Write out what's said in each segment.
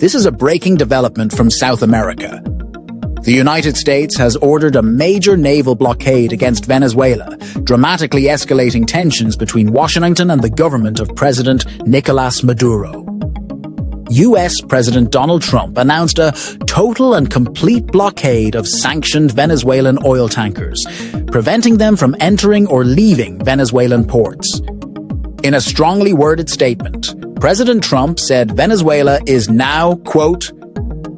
This is a breaking development from South America. The United States has ordered a major naval blockade against Venezuela, dramatically escalating tensions between Washington and the government of President Nicolás Maduro. U.S. President Donald Trump announced a total and complete blockade of sanctioned Venezuelan oil tankers, preventing them from entering or leaving Venezuelan ports. In a strongly worded statement, President Trump said Venezuela is now, quote,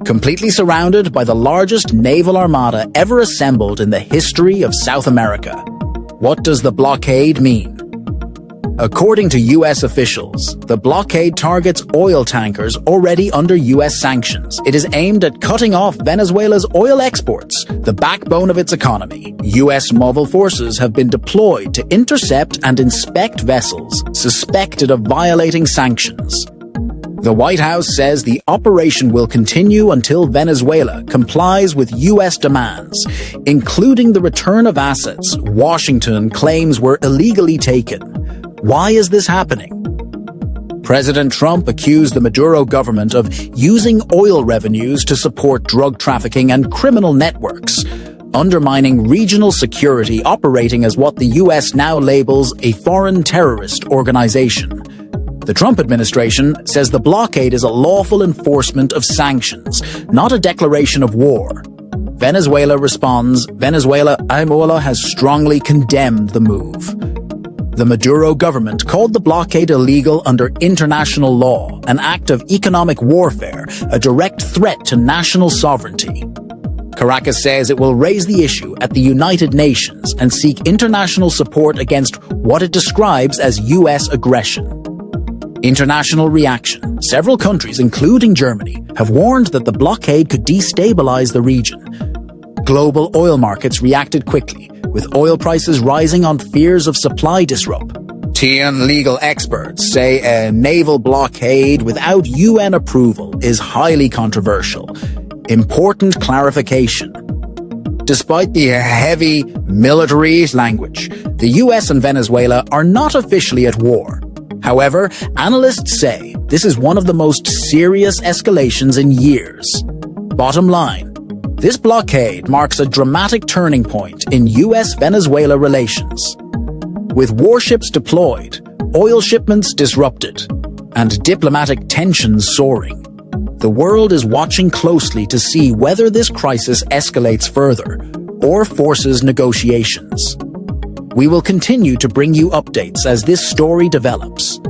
completely surrounded by the largest naval armada ever assembled in the history of South America. What does the blockade mean? According to U.S. officials, the blockade targets oil tankers already under U.S. sanctions. It is aimed at cutting off Venezuela's oil exports, the backbone of its economy. U.S. mobile forces have been deployed to intercept and inspect vessels suspected of violating sanctions. The White House says the operation will continue until Venezuela complies with U.S. demands, including the return of assets Washington claims were illegally taken. Why is this happening? President Trump accused the Maduro government of using oil revenues to support drug trafficking and criminal networks, undermining regional security, operating as what the U.S. now labels a foreign terrorist organization. The Trump administration says the blockade is a lawful enforcement of sanctions, not a declaration of war. Venezuela responds, Venezuela has strongly condemned the move. The Maduro government called the blockade illegal under international law, an act of economic warfare, a direct threat to national sovereignty. Caracas says it will raise the issue at the United Nations and seek international support against what it describes as U.S. aggression. International reaction. Several countries, including Germany, have warned that the blockade could destabilize the region. Global oil markets reacted quickly, with oil prices rising on fears of supply disruption. Legal experts say a naval blockade without UN approval is highly controversial. Important clarification. Despite the heavy military language, the US and Venezuela are not officially at war. However, analysts say this is one of the most serious escalations in years. Bottom line, this blockade marks a dramatic turning point in US-Venezuela relations. With warships deployed, oil shipments disrupted, and diplomatic tensions soaring, the world is watching closely to see whether this crisis escalates further or forces negotiations. We will continue to bring you updates as this story develops.